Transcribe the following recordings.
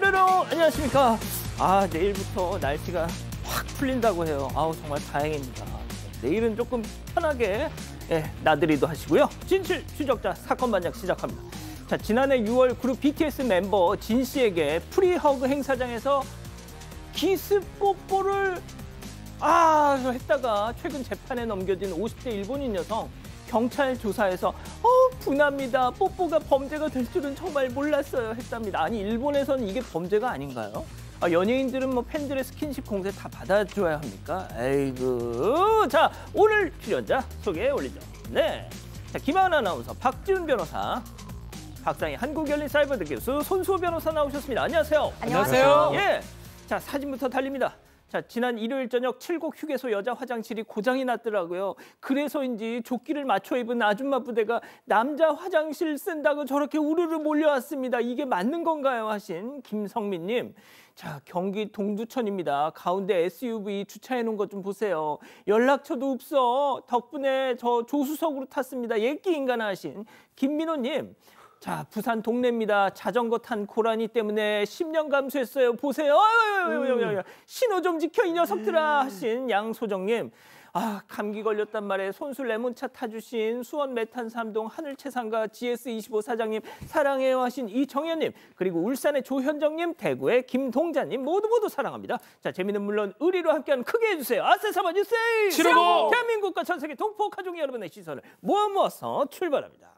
뾰로롱 안녕하십니까. 내일부터 날씨가 확 풀린다고 해요. 정말 다행입니다. 내일은 조금 편하게 나들이도 하시고요. 진실 추적자 사건 반장 시작합니다. 자, 지난해 6월 그룹 BTS 멤버 진 씨에게 프리허그 행사장에서 키스 뽀뽀를 했다가 최근 재판에 넘겨진 50대 일본인 여성. 경찰 조사에서 분합니다. 뽀뽀가 범죄가 될 줄은 정말 몰랐어요 했답니다. 아니, 일본에서는 이게 범죄가 아닌가요? 연예인들은 팬들의 스킨십 공세 다 받아줘야 합니까? 에이구. 자, 오늘 출연자 소개해 올리죠. 네. 자, 김하은 아나운서, 박지훈 변호사, 박상희 한국열린사이버대 교수, 손수호 변호사 나오셨습니다. 안녕하세요. 안녕하세요. 예. 자, 사진부터 달립니다. 자, 지난 일요일 저녁 7곡 휴게소 여자 화장실이 고장이 났더라고요. 그래서인지 조끼를 맞춰 입은 아줌마 부대가 남자 화장실 쓴다고 저렇게 우르르 몰려왔습니다. 이게 맞는 건가요? 하신 김성민님. 자, 경기 동두천입니다. 가운데 SUV 주차해 놓은 것 좀 보세요. 연락처도 없어. 덕분에 저 조수석으로 탔습니다. 예끼 인간 하신 김민호님. 자, 부산 동네입니다. 자전거 탄 고라니 때문에 10년 감수했어요. 보세요. 신호 좀 지켜 이 녀석들아 하신 양소정님. 감기 걸렸단 말에 손수 레몬차 타주신 수원 메탄삼동 하늘채상가 GS25 사장님 사랑해요 하신 이정현님. 그리고 울산의 조현정님, 대구의 김동자님 모두 사랑합니다. 자, 재미는 물론 의리로 함께하는 크게 해주세요. 아세사바주세요. 치르고 대한민국과 전 세계 동포 가족 여러분의 시선을 모아서 출발합니다.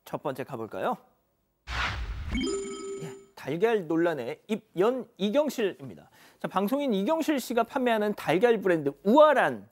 첫 번째 가볼까요? 달걀 논란의 입연 이경실입니다. 자, 방송인 이경실 씨가 판매하는 달걀 브랜드 우아란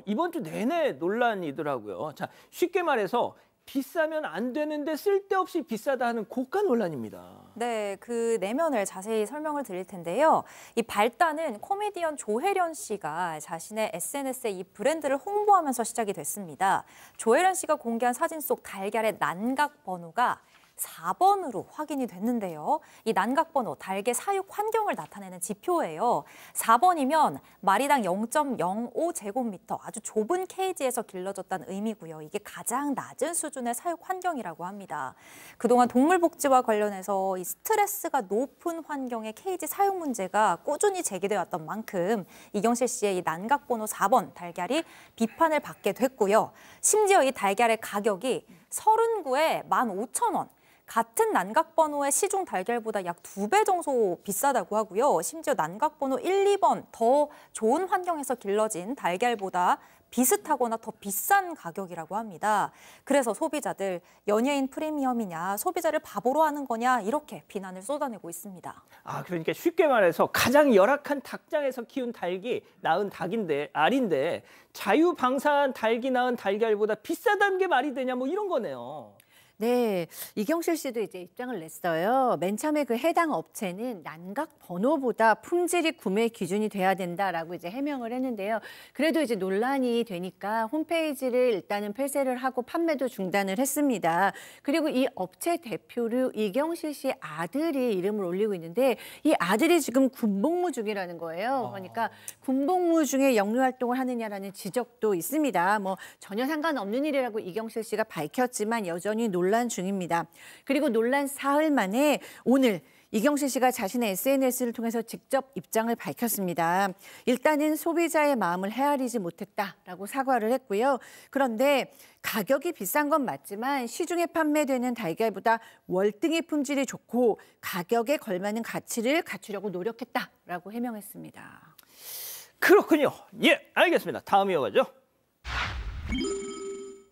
이번 주 내내 논란이더라고요. 자, 쉽게 말해서 비싸면 안 되는데 쓸데없이 비싸다 하는 고가 논란입니다. 네, 그 내면을 자세히 설명을 드릴 텐데요. 이 발단은 코미디언 조혜련 씨가 자신의 SNS에 이 브랜드를 홍보하면서 시작이 됐습니다. 조혜련 씨가 공개한 사진 속 달걀의 난각 번호가 4번으로 확인이 됐는데요. 이 난각 번호, 달걀 사육 환경을 나타내는 지표예요. 4번이면 마리당 0.05제곱미터, 아주 좁은 케이지에서 길러졌다는 의미고요. 이게 가장 낮은 수준의 사육 환경이라고 합니다. 그동안 동물 복지와 관련해서 이 스트레스가 높은 환경의 케이지 사육 문제가 꾸준히 제기되어 왔던 만큼 이경실 씨의 이 난각 번호 4번 달걀이 비판을 받게 됐고요. 심지어 이 달걀의 가격이 39에 15,000원. 같은 난각번호의 시중 달걀보다 약 2배 정도 비싸다고 하고요. 심지어 난각번호 1, 2번 더 좋은 환경에서 길러진 달걀보다 비슷하거나 더 비싼 가격이라고 합니다. 그래서 소비자들 연예인 프리미엄이냐, 소비자를 바보로 하는 거냐 이렇게 비난을 쏟아내고 있습니다. 그러니까 쉽게 말해서 가장 열악한 닭장에서 키운 닭이 낳은 알인데 자유방사한 닭이 낳은 달걀보다 비싸다는 게 말이 되냐 이런 거네요. 네, 이경실 씨도 이제 입장을 냈어요. 맨 처음에 그 해당 업체는 난각 번호보다 품질이 구매 기준이 돼야 된다라고 이제 해명을 했는데요. 그래도 이제 논란이 되니까 홈페이지를 일단은 폐쇄를 하고 판매도 중단을 했습니다. 그리고 이 업체 대표로 이경실 씨 아들이 이름을 올리고 있는데 이 아들이 지금 군복무 중이라는 거예요. 그러니까 군복무 중에 영유 활동을 하느냐라는 지적도 있습니다. 전혀 상관없는 일이라고 이경실 씨가 밝혔지만 여전히 논란 중입니다. 그리고 논란 사흘 만에 오늘 이경실 씨가 자신의 SNS를 통해서 직접 입장을 밝혔습니다. 일단은 소비자의 마음을 헤아리지 못했다라고 사과를 했고요. 그런데 가격이 비싼 건 맞지만 시중에 판매되는 달걀보다 월등히 품질이 좋고 가격에 걸맞는 가치를 갖추려고 노력했다라고 해명했습니다. 그렇군요. 예, 알겠습니다. 다음 이어가죠.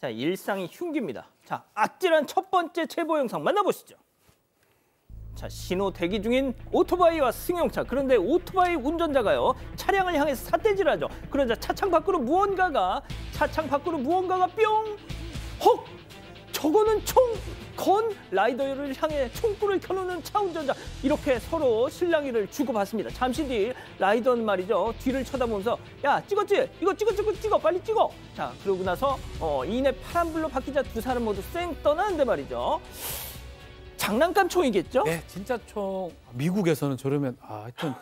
자, 일상이 흉기입니다. 자, 아찔한 첫 번째 제보 영상 만나보시죠. 자, 신호 대기 중인 오토바이와 승용차. 그런데 오토바이 운전자가요, 차량을 향해서 삿대질하죠. 그러자 차창 밖으로 무언가가 뿅! 헉! 저거는 건 라이더를 향해 총구를 켜놓는 차 운전자. 이렇게 서로 실랑이를 주고받습니다. 잠시 뒤 라이더는 말이죠, 뒤를 쳐다보면서 야, 찍었지? 이거 찍어 빨리 찍어. 자, 그러고 나서 이내 파란불로 바뀌자 두 사람 모두 쌩 떠나는데 말이죠. 장난감 총이겠죠? 네, 진짜 총. 미국에서는 저러면 하여튼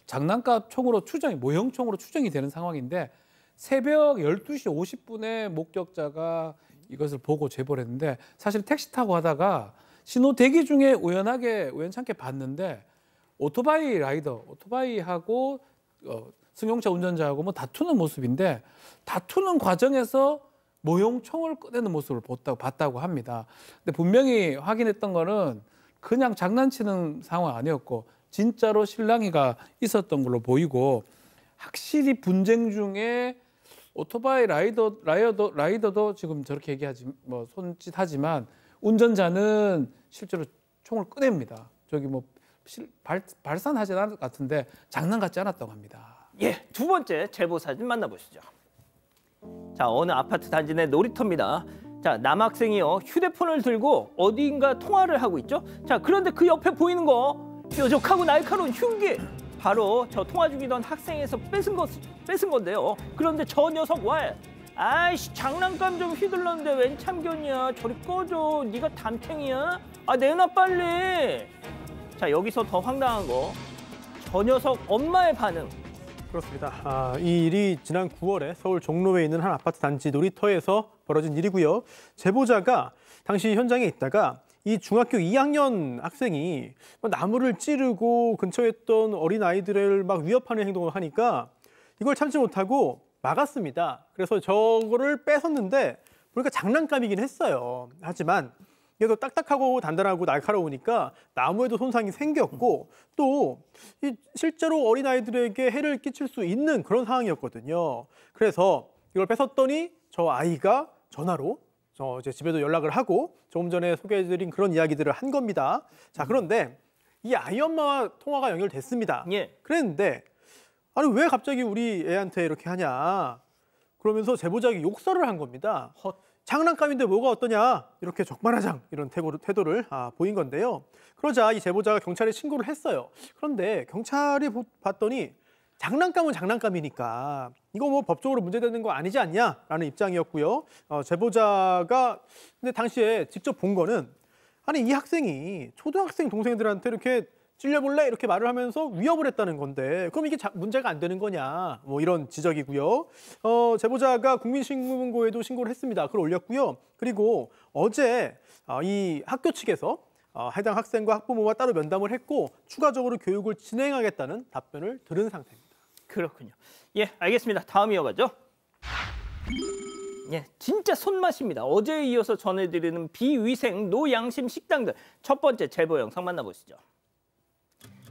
장난감 총으로 모형총으로 추정이 되는 상황인데 새벽 12시 50분에 목격자가 이것을 보고 제보를 했는데 사실 택시 타고 가다가 신호 대기 중에 우연찮게 봤는데 오토바이하고 승용차 운전자하고 뭐 다투는 모습인데 다투는 과정에서 모형총을 꺼내는 모습을 봤다고 합니다. 근데 분명히 확인했던 거는 그냥 장난치는 상황 아니었고 진짜로 실랑이가 있었던 걸로 보이고 확실히 분쟁 중에 오토바이 라이더도 지금 저렇게 얘기하지 뭐 손짓하지만 운전자는 실제로 총을 꺼냅니다. 저기 뭐 발산하지 않을 것 같은데 장난 같지 않았다고 합니다. 예, 두 번째 제보 사진 만나보시죠. 자, 어느 아파트 단지 내 놀이터입니다. 자, 남학생이요 휴대폰을 들고 어디인가 통화를 하고 있죠. 자, 그런데 그 옆에 보이는 거 뾰족하고 날카로운 흉기, 바로 저 통화 중이던 학생에서 뺏은 건데요. 그런데 저 녀석 와, 아이씨 장난감 좀 휘둘렀는데 웬 참견이야. 저리 꺼져. 네가 담탱이야? 아, 내놔 빨리. 자, 여기서 더 황당한 거, 저 녀석 엄마의 반응. 그렇습니다. 이 일이 지난 9월에 서울 종로에 있는 한 아파트 단지 놀이터에서 벌어진 일이고요. 제보자가 당시 현장에 있다가 이 중학교 2학년 학생이 나무를 찌르고 근처에 있던 어린아이들을 막 위협하는 행동을 하니까 이걸 참지 못하고 막았습니다. 그래서 저거를 뺏었는데 보니까 장난감이긴 했어요. 하지만 이게 더 딱딱하고 단단하고 날카로우니까 나무에도 손상이 생겼고 또 실제로 어린아이들에게 해를 끼칠 수 있는 그런 상황이었거든요. 그래서 이걸 뺏었더니 저 아이가 전화로 이제 집에도 연락을 하고 조금 전에 소개해드린 그런 이야기들을 한 겁니다. 자, 그런데 이 아이 엄마와 통화가 연결됐습니다. 예. 그랬는데 아니 왜 갑자기 우리 애한테 이렇게 하냐 그러면서 제보자에게 욕설을 한 겁니다. 장난감인데 뭐가 어떠냐 이렇게 적반하장 이런 태도를 보인 건데요. 그러자 이 제보자가 경찰에 신고를 했어요. 그런데 경찰이 봤더니 장난감은 장난감이니까 이거 뭐 법적으로 문제되는 거 아니지 않냐라는 입장이었고요. 제보자가 근데 당시에 직접 본 거는 아니 이 학생이 초등학생 동생들한테 이렇게 찔려볼래 이렇게 말을 하면서 위협을 했다는 건데 그럼 이게 문제가 안 되는 거냐 뭐 이런 지적이고요. 제보자가 국민신고에도 신고를 했습니다. 글을 올렸고요. 그리고 어제 이 학교 측에서 해당 학생과 학부모와 따로 면담을 했고 추가적으로 교육을 진행하겠다는 답변을 들은 상태입니다. 그렇군요. 예, 알겠습니다. 다음 이어가죠. 예, 진짜 손맛입니다. 어제에 이어서 전해드리는 비위생 노양심 식당들 첫 번째 제보 영상 만나보시죠.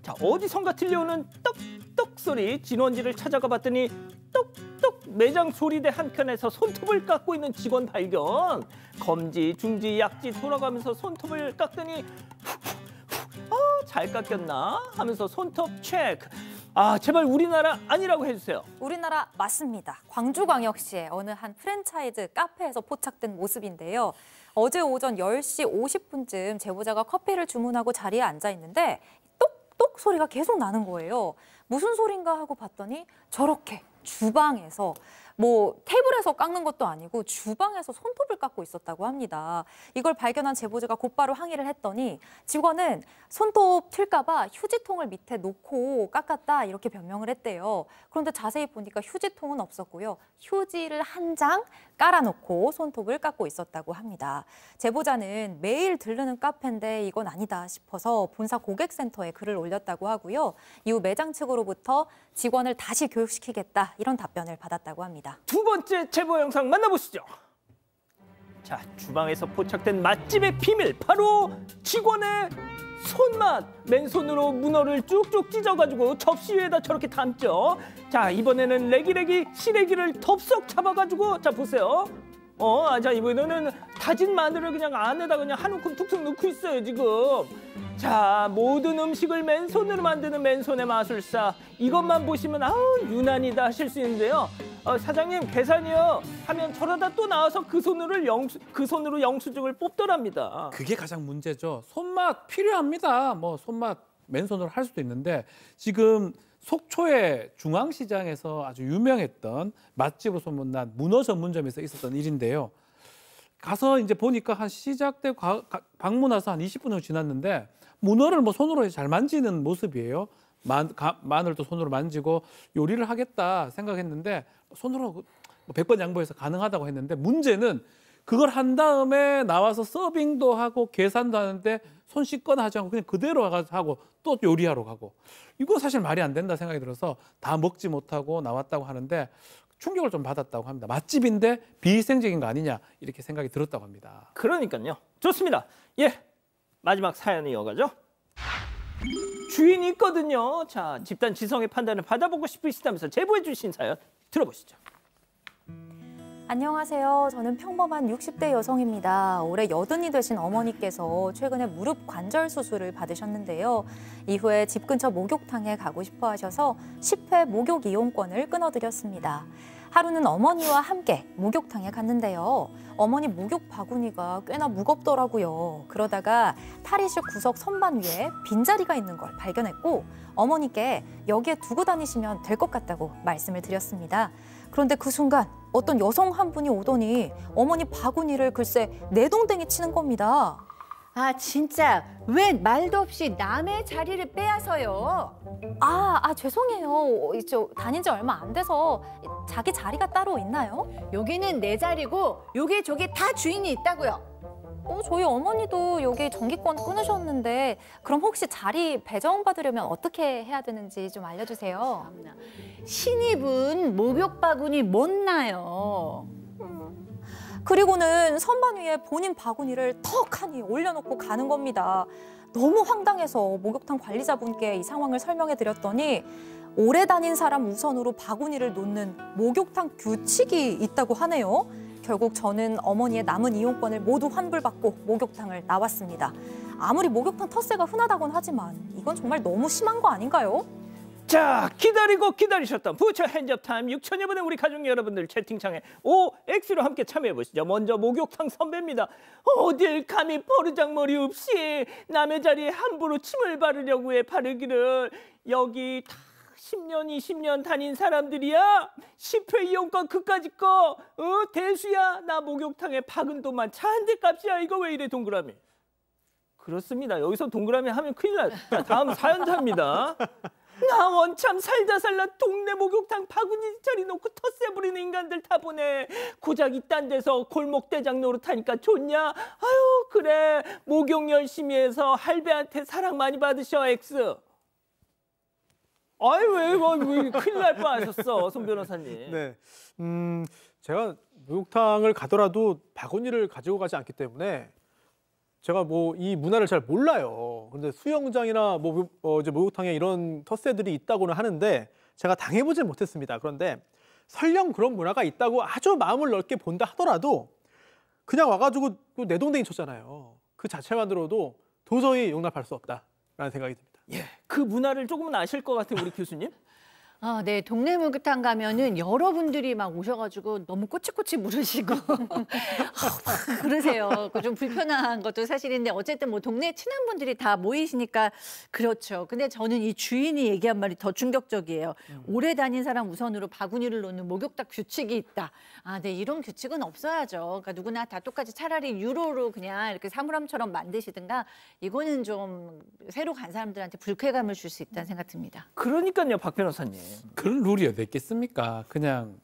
자, 어디선가 들려오는 떡떡 소리, 진원지를 찾아가 봤더니 떡떡 매장 소리대 한켠에서 손톱을 깎고 있는 직원 발견. 검지, 중지, 약지 돌아가면서 손톱을 깎더니 잘 깎였나 하면서 손톱 체크. 제발 우리나라 아니라고 해주세요. 우리나라 맞습니다. 광주광역시의 어느 한 프랜차이즈 카페에서 포착된 모습인데요. 어제 오전 10시 50분쯤 제보자가 커피를 주문하고 자리에 앉아 있는데 똑똑 소리가 계속 나는 거예요. 무슨 소린가 하고 봤더니 저렇게 주방에서 뭐 테이블에서 깎는 것도 아니고 주방에서 손톱을 깎고 있었다고 합니다. 이걸 발견한 제보자가 곧바로 항의를 했더니 직원은 손톱 튈까 봐 휴지통을 밑에 놓고 깎았다 이렇게 변명을 했대요. 그런데 자세히 보니까 휴지통은 없었고요. 휴지를 한 장 깔아놓고 손톱을 깎고 있었다고 합니다. 제보자는 매일 들르는 카페인데 이건 아니다 싶어서 본사 고객센터에 글을 올렸다고 하고요. 이후 매장 측으로부터 직원을 다시 교육시키겠다 이런 답변을 받았다고 합니다. 두 번째 제보 영상 만나보시죠. 자, 주방에서 포착된 맛집의 비밀, 바로 직원의 손맛. 맨손으로 문어를 쭉쭉 찢어가지고 접시 위에다 저렇게 담죠. 자, 이번에는 레기레기 시래기를 덥석 잡아가지고, 자 보세요. 자, 이번에는 다진 마늘을 그냥 안에다 그냥 한 움큼 툭툭 넣고 있어요 지금. 자, 모든 음식을 맨손으로 만드는 맨손의 마술사. 이것만 보시면 유난이다 하실 수 있는데요. 사장님 계산이요 하면 저러다 또 나와서 그 손으로 영수증을 뽑더랍니다. 그게 가장 문제죠. 손맛 필요합니다. 뭐 손맛 맨손으로 할 수도 있는데 지금 속초의 중앙시장에서 아주 유명했던 맛집으로 소문난 문어 전문점에서 있었던 일인데요. 가서 이제 보니까 한 시작 때 방문해서 한 20분 정도 지났는데 문어를 뭐 손으로 잘 만지는 모습이에요. 마늘도 손으로 만지고 요리를 하겠다 생각했는데 손으로 100번 양보해서 가능하다고 했는데 문제는 그걸 한 다음에 나와서 서빙도 하고 계산도 하는데 손 씻거나 하지 않고 그냥 그대로 하고 또 요리하러 가고 이거 사실 말이 안 된다 생각이 들어서 다 먹지 못하고 나왔다고 하는데 충격을 좀 받았다고 합니다. 맛집인데 비위생적인 거 아니냐 이렇게 생각이 들었다고 합니다. 그러니까요. 좋습니다. 예, 마지막 사연을 이어가죠. 주인이 있거든요. 자, 집단 지성의 판단을 받아보고 싶으시다면서 제보해 주신 사연 들어보시죠. 안녕하세요. 저는 평범한 60대 여성입니다. 올해 80이 되신 어머니께서 최근에 무릎 관절 수술을 받으셨는데요. 이후에 집 근처 목욕탕에 가고 싶어 하셔서 10회 목욕 이용권을 끊어드렸습니다. 하루는 어머니와 함께 목욕탕에 갔는데요. 어머니 목욕 바구니가 꽤나 무겁더라고요. 그러다가 탈의실 구석 선반 위에 빈자리가 있는 걸 발견했고 어머니께 여기에 두고 다니시면 될 것 같다고 말씀을 드렸습니다. 그런데 그 순간 어떤 여성 한 분이 오더니 어머니 바구니를 글쎄 내동댕이 치는 겁니다. 아 진짜 왜 말도 없이 남의 자리를 빼앗아요? 죄송해요. 저 다닌 지 얼마 안 돼서 자기 자리가 따로 있나요? 여기는 내 자리고 여기 저기 다 주인이 있다고요. 저희 어머니도 여기 정기권 끊으셨는데 그럼 혹시 자리 배정받으려면 어떻게 해야 되는지 좀 알려주세요. 신입은 목욕 바구니 못 나요. 그리고는 선반 위에 본인 바구니를 턱하니 올려놓고 가는 겁니다. 너무 황당해서 목욕탕 관리자분께 이 상황을 설명해 드렸더니 오래 다닌 사람 우선으로 바구니를 놓는 목욕탕 규칙이 있다고 하네요. 결국 저는 어머니의 남은 이용권을 모두 환불받고 목욕탕을 나왔습니다. 아무리 목욕탕 텃세가 흔하다곤 하지만 이건 정말 너무 심한 거 아닌가요? 자, 기다리고 기다리셨던 부처 핸즈업 타임 6천여 분의 우리 가족 여러분들 채팅창에 OX로 함께 참여해 보시죠. 먼저 목욕탕 선배입니다. 어딜 감히 버르장머리 없이 남의 자리에 함부로 침을 바르려고 해. 바르기를 여기 다 10년, 20년 다닌 사람들이야. 10회 이용권 그까짓 거. 대수야. 나 목욕탕에 박은 돈만 차 한 대 값이야. 이거 왜 이래 동그라미. 그렇습니다. 여기서 동그라미 하면 큰일 나. 자, 다음 사연자입니다. 나 원참 살다 살라 동네 목욕탕 바구니 자리 놓고 텃세 부리는 인간들 다 보네. 고작 이딴 데서 골목대장 노릇하니까 좋냐? 아유 그래. 목욕 열심히 해서 할배한테 사랑 많이 받으셔 X. 아유 왜 큰일 날 뻔하셨어 손 변호사님. 네, 제가 목욕탕을 가더라도 바구니를 가지고 가지 않기 때문에 제가 뭐 이 문화를 잘 몰라요. 근데 수영장이나 이제 목욕탕에 이런 텃세들이 있다고는 하는데 제가 당해보진 못했습니다. 그런데 설령 그런 문화가 있다고 아주 마음을 넓게 본다 하더라도 그냥 와가지고 내동댕이 쳤잖아요. 그 자체만으로도 도저히 용납할 수 없다라는 생각이 듭니다. 예, 그 문화를 조금은 아실 것 같아요, 우리 교수님. 네, 동네 목욕탕 가면은 여러분들이 막 오셔가지고 너무 꼬치꼬치 물으시고 그러세요. 좀 불편한 것도 사실인데 어쨌든 뭐 동네 친한 분들이 다 모이시니까 그렇죠. 근데 저는 이 주인이 얘기한 말이 더 충격적이에요. 오래 다닌 사람 우선으로 바구니를 놓는 목욕탕 규칙이 있다. 네, 이런 규칙은 없어야죠. 그러니까 누구나 다 똑같이 차라리 유로로 그냥 이렇게 사물함처럼 만드시든가 이거는 좀 새로 간 사람들한테 불쾌감을 줄 수 있다는 생각 듭니다. 그러니까요, 박 변호사님. 그런 룰이 어디 있겠습니까? 그냥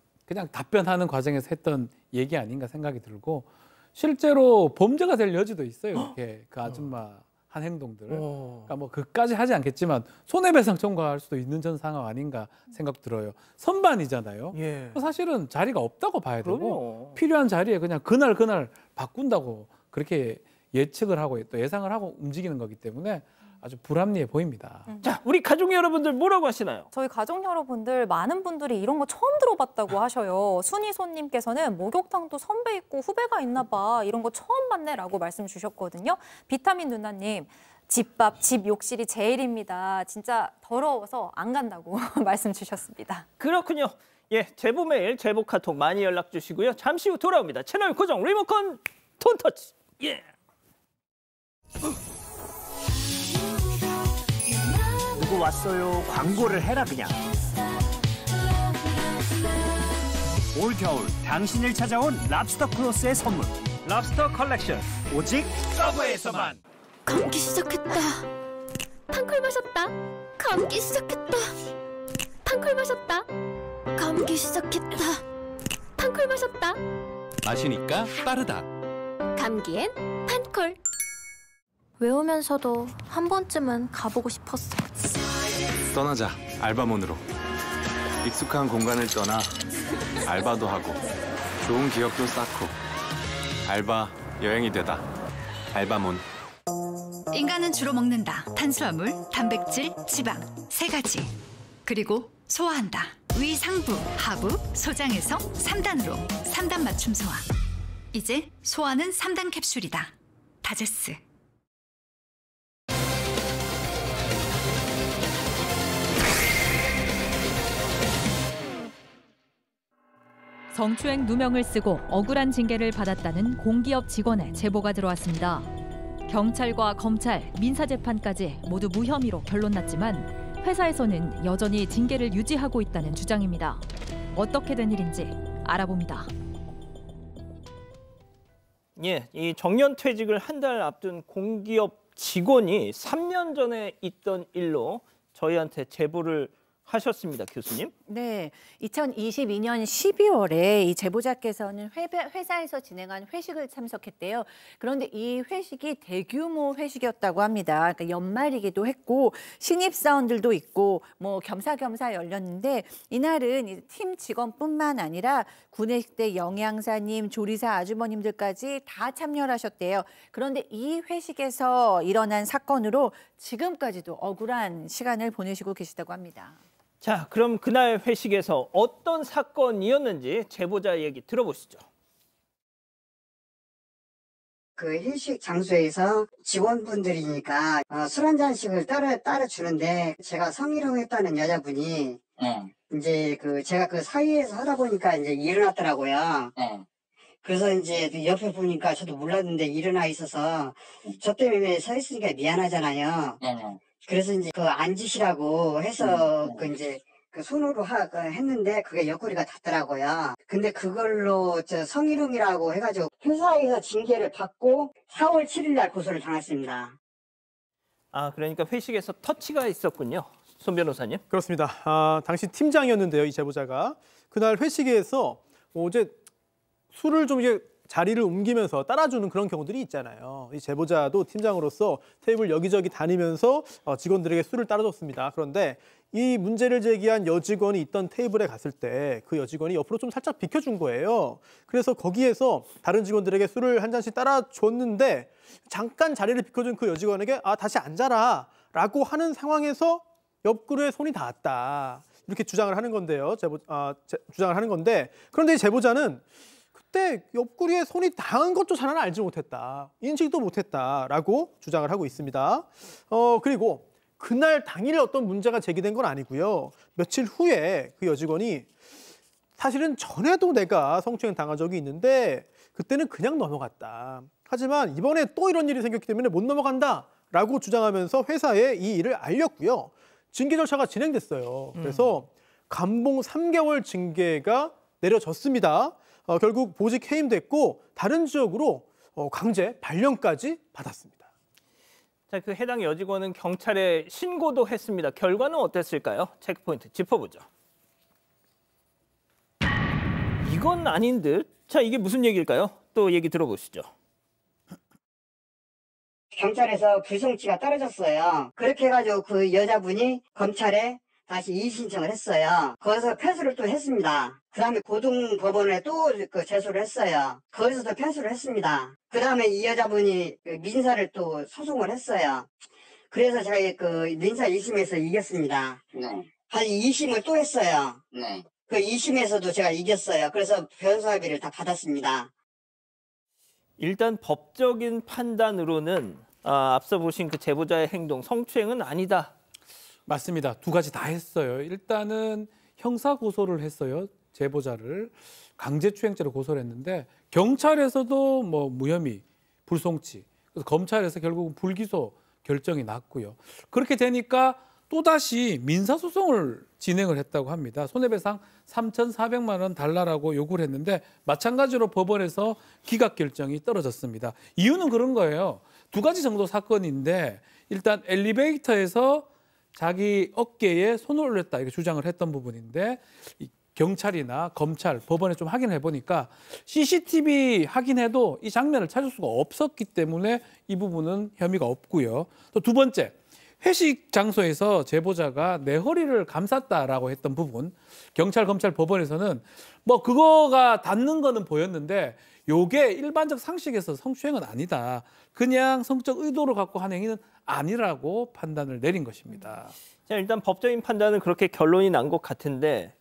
답변하는 과정에서 했던 얘기 아닌가 생각이 들고 실제로 범죄가 될 여지도 있어요. 이렇게 그 아줌마 한 행동들. 그러니까 뭐 그까지 하지 않겠지만 손해배상 청구할 수도 있는 전 상황 아닌가 생각 들어요. 선반이잖아요. 예. 사실은 자리가 없다고 봐야 되고 그럼요. 필요한 자리에 그냥 그날 바꾼다고 그렇게 예측을 하고 또 예상을 하고 움직이는 거기 때문에 아주 불합리해 보입니다. 자, 우리 가족 여러분들 뭐라고 하시나요? 저희 가족 여러분들 많은 분들이 이런 거 처음 들어봤다고 하셔요. 순이손님께서는 목욕탕도 선배 있고 후배가 있나 봐. 이런 거 처음 봤네라고 말씀 주셨거든요. 비타민 누나님. 집밥, 집 욕실이 제일입니다. 진짜 더러워서 안 간다고 말씀 주셨습니다. 그렇군요. 예, 제보 메일, 제보 카톡 많이 연락 주시고요. 잠시 후 돌아옵니다. 채널 고정 리모컨 톤터치. 예. 누구 왔어요? 광고를 해라 그냥. 올겨울 당신을 찾아온 랍스터 크로스의 선물. 랍스터 컬렉션. 오직 서브웨이에서만. 감기 시작했다. 탕클 마셨다. 감기 시작했다. 판콜 마셨다. 감기 시작했다. 판콜 마셨다. 마시니까 빠르다. 감기엔 판콜. 외우면서도 한 번쯤은 가보고 싶었어. 떠나자, 알바몬으로. 익숙한 공간을 떠나 알바도 하고 좋은 기억도 쌓고 알바 여행이 되다. 알바몬. 인간은 주로 먹는다. 탄수화물, 단백질, 지방 3가지. 그리고 소화한다. 위, 상부, 하부, 소장에서 3단으로 3단 맞춤 소화. 이제 소화는 3단 캡슐이다. 다제스. 성추행 누명을 쓰고 억울한 징계를 받았다는 공기업 직원의 제보가 들어왔습니다. 경찰과 검찰, 민사재판까지 모두 무혐의로 결론 났지만 회사에서는 여전히 징계를 유지하고 있다는 주장입니다. 어떻게 된 일인지 알아봅니다. 예, 이 정년퇴직을 한 달 앞둔 공기업 직원이 3년 전에 있던 일로 저희한테 제보를 하셨습니다, 교수님. 네, 2022년 12월에 이 제보자께서는 회사에서 진행한 회식을 참석했대요. 그런데 이 회식이 대규모 회식이었다고 합니다. 그러니까 연말이기도 했고 신입사원들도 있고 뭐 겸사겸사 열렸는데 이날은 팀 직원뿐만 아니라 구내식대 영양사님, 조리사 아주머님들까지 다 참여를 하셨대요. 그런데 이 회식에서 일어난 사건으로 지금까지도 억울한 시간을 보내시고 계시다고 합니다. 자, 그럼 그날 회식에서 어떤 사건이었는지 제보자 얘기 들어보시죠. 그 회식 장소에서 직원분들이니까 술 한 잔씩을 따라 주는데 제가 성희롱했다는 여자분이 이제 제가 그 사이에서 하다 보니까 이제 일어났더라고요. 그래서 이제 옆에 보니까 저도 몰랐는데 일어나 있어서 저 때문에 서 있으니까 미안하잖아요. 그래서 이제 앉으시라고 해서 이제 손으로 했는데 그게 옆구리가 닿더라고요. 근데 그걸로 성희롱이라고 해가지고 회사에서 징계를 받고 4월 7일 날 고소를 당했습니다. 아, 그러니까 회식에서 터치가 있었군요. 손 변호사님. 그렇습니다. 당시 팀장이었는데요, 이 제보자가. 그날 회식에서 어제 술을 좀 이게 자리를 옮기면서 따라주는 그런 경우들이 있잖아요. 이 제보자도 팀장으로서 테이블 여기저기 다니면서 직원들에게 술을 따라줬습니다. 그런데 이 문제를 제기한 여직원이 있던 테이블에 갔을 때 그 여직원이 옆으로 좀 살짝 비켜준 거예요. 그래서 거기에서 다른 직원들에게 술을 한 잔씩 따라줬는데 잠깐 자리를 비켜준 그 여직원에게 다시 앉아라 라고 하는 상황에서 옆구리에 손이 닿았다. 이렇게 주장을 하는 건데요. 주장을 하는 건데 그런데 이 제보자는 그때 옆구리에 손이 닿은 것조차는 알지 못했다. 인식도 못했다라고 주장을 하고 있습니다. 그리고 그날 당일 어떤 문제가 제기된 건 아니고요. 며칠 후에 그 여직원이 사실은 전에도 내가 성추행 당한 적이 있는데 그때는 그냥 넘어갔다. 하지만 이번에 또 이런 일이 생겼기 때문에 못 넘어간다라고 주장하면서 회사에 이 일을 알렸고요. 징계 절차가 진행됐어요. 그래서 감봉 3개월 징계가 내려졌습니다. 결국 보직 해임됐고 다른 지역으로 강제 발령까지 받았습니다. 자, 그 해당 여직원은 경찰에 신고도 했습니다. 결과는 어땠을까요? 체크포인트 짚어보죠. 이건 아닌 듯. 자, 이게 무슨 얘기일까요? 또 얘기 들어보시죠. 경찰에서 불송치가 떨어졌어요. 그렇게 해가지고 그 여자분이 검찰에 다시 이의 신청을 했어요. 거기서 패소를 또 했습니다. 그 다음에 고등법원에 또 제소를 했어요. 거기서도 패소를 했습니다. 그 다음에 이 여자분이 민사를 또 소송을 했어요. 그래서 제가 민사 1심에서 이겼습니다. 한 2심을 또 했어요. 그 2심에서도 제가 이겼어요. 그래서 변호사비를 다 받았습니다. 일단 법적인 판단으로는 앞서 보신 그 제보자의 행동, 성추행은 아니다. 맞습니다. 두 가지 다 했어요. 일단은 형사 고소를 했어요. 제보자를 강제추행죄로 고소를 했는데 경찰에서도 무혐의, 불송치. 그래서 검찰에서 결국은 불기소 결정이 났고요. 그렇게 되니까 또다시 민사소송을 진행을 했다고 합니다. 손해배상 3,400만 원 달라라고 요구를 했는데 마찬가지로 법원에서 기각 결정이 떨어졌습니다. 이유는 그런 거예요. 두 가지 정도 사건인데 일단 엘리베이터에서 자기 어깨에 손을 올렸다 이렇게 주장을 했던 부분인데 이 경찰이나 검찰, 법원에 좀 확인해 보니까 CCTV 확인해도 이 장면을 찾을 수가 없었기 때문에 이 부분은 혐의가 없고요. 또 두 번째, 회식 장소에서 제보자가 내 허리를 감쌌다라고 했던 부분, 경찰, 검찰, 법원에서는 뭐 그거가 닿는 거는 보였는데 요게 일반적 상식에서 성추행은 아니다. 그냥 성적 의도를 갖고 한 행위는 아니라고 판단을 내린 것입니다. 자, 일단 법적인 판단은 그렇게 결론이 난 것 같은데,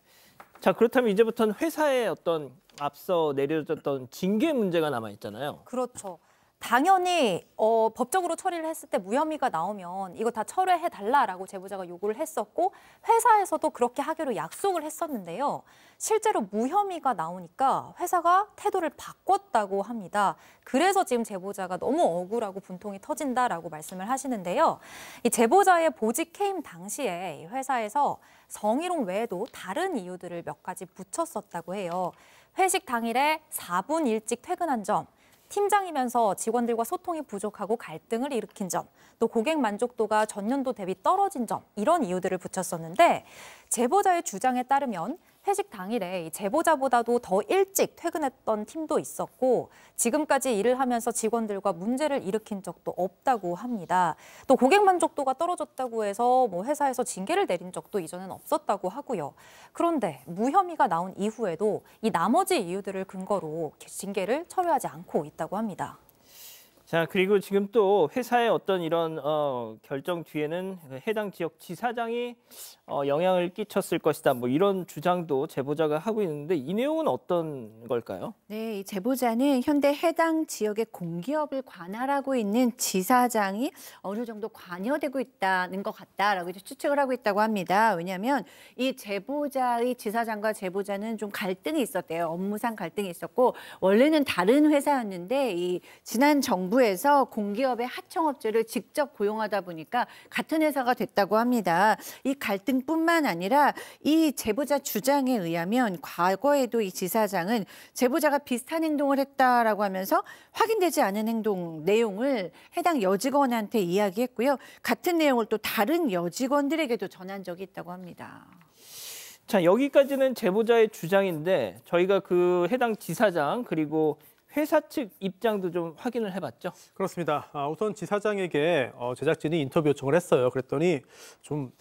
자, 그렇다면 이제부터는 회사의 어떤 앞서 내려졌던 징계 문제가 남아 있잖아요. 그렇죠. 당연히 법적으로 처리를 했을 때 무혐의가 나오면 이거 다 철회해달라라고 제보자가 요구를 했었고 회사에서도 그렇게 하기로 약속을 했었는데요. 실제로 무혐의가 나오니까 회사가 태도를 바꿨다고 합니다. 그래서 지금 제보자가 너무 억울하고 분통이 터진다라고 말씀을 하시는데요. 이 제보자의 보직 해임 당시에 이 회사에서 성희롱 외에도 다른 이유들을 몇 가지 붙였었다고 해요. 회식 당일에 4분 일찍 퇴근한 점, 팀장이면서 직원들과 소통이 부족하고 갈등을 일으킨 점, 또 고객 만족도가 전년도 대비 떨어진 점, 이런 이유들을 붙였었는데 제보자의 주장에 따르면 회식 당일에 이 제보자보다도 더 일찍 퇴근했던 팀도 있었고 지금까지 일을 하면서 직원들과 문제를 일으킨 적도 없다고 합니다. 또 고객 만족도가 떨어졌다고 해서 뭐 회사에서 징계를 내린 적도 이전엔 없었다고 하고요. 그런데 무혐의가 나온 이후에도 이 나머지 이유들을 근거로 징계를 철회하지 않고 있다고 합니다. 자, 그리고 지금 또 회사의 어떤 이런 결정 뒤에는 해당 지역 지사장이 영향을 끼쳤을 것이다. 뭐 이런 주장도 제보자가 하고 있는데 이 내용은 어떤 걸까요? 네, 이 제보자는 현재 해당 지역의 공기업을 관할하고 있는 지사장이 어느 정도 관여되고 있다는 것 같다라고 이제 추측을 하고 있다고 합니다. 왜냐하면 이 제보자의 지사장과 제보자는 좀 갈등이 있었대요. 업무상 갈등이 있었고 원래는 다른 회사였는데 이 지난 정부에서 공기업의 하청업체를 직접 고용하다 보니까 같은 회사가 됐다고 합니다. 이 갈등뿐만 아니라 이 제보자 주장에 의하면 과거에도 이 지사장은 제보자가 비슷한 행동을 했다라고 하면서 확인되지 않은 행동 내용을 해당 여직원한테 이야기했고요. 같은 내용을 또 다른 여직원들에게도 전한 적이 있다고 합니다. 자, 여기까지는 제보자의 주장인데 저희가 그 해당 지사장 그리고 회사 측 입장도 좀 확인을 해봤죠. 그렇습니다. 우선 지사장에게 제작진이 인터뷰 요청을 했어요. 그랬더니 좀